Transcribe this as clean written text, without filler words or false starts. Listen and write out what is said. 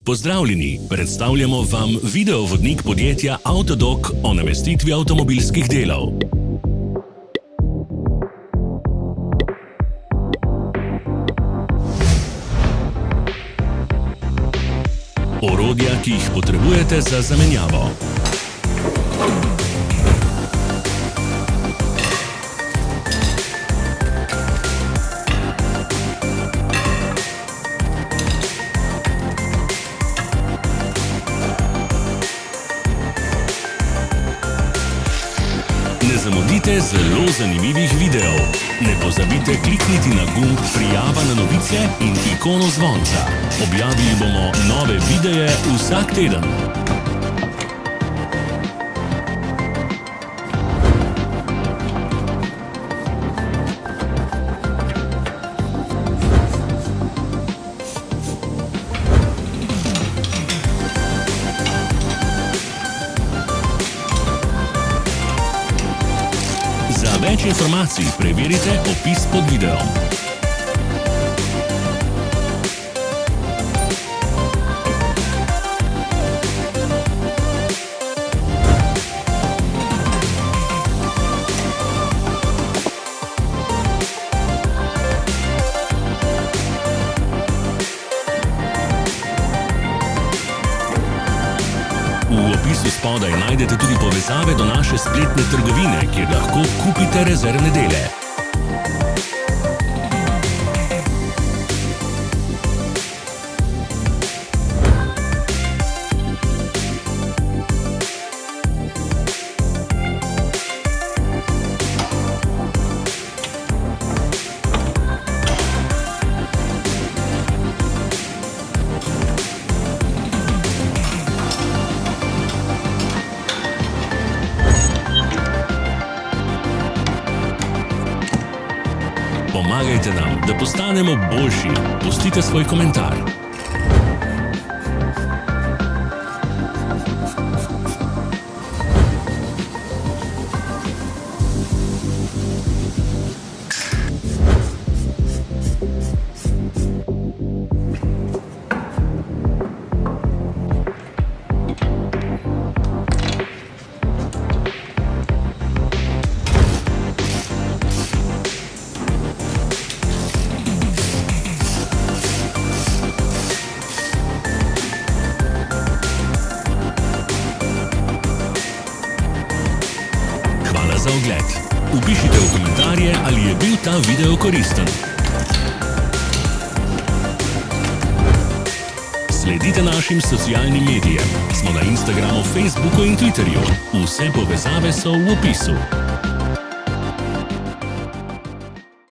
Pozdravljeni, predstavljamo vam videovodnik podjetja Avtodok o namestitvi avtomobilskih delov. Orodja, ki jih potrebujete za zamenjavo. Ne zamudite zelo zanimivih videov. Ne pozabite klikniti na gumb Prijava na novice in ikono zvonca. Objavili bomo nove videe vsak teden. Za več informacij preverite opis pod videom. V opisu spodaj najdete tudi povezave do naše spletne trgovine, kjer lahko kupite rezervne dele. Pomagajte nam, da postanemo boljši. Pustite svoj komentar. Za ogled. Vpišite v komentarje, ali je bil ta video koristen. Sledite našim socialnim medijem. Smo na Instagramu, Facebooku in Twitterju. Vse povezave so v opisu.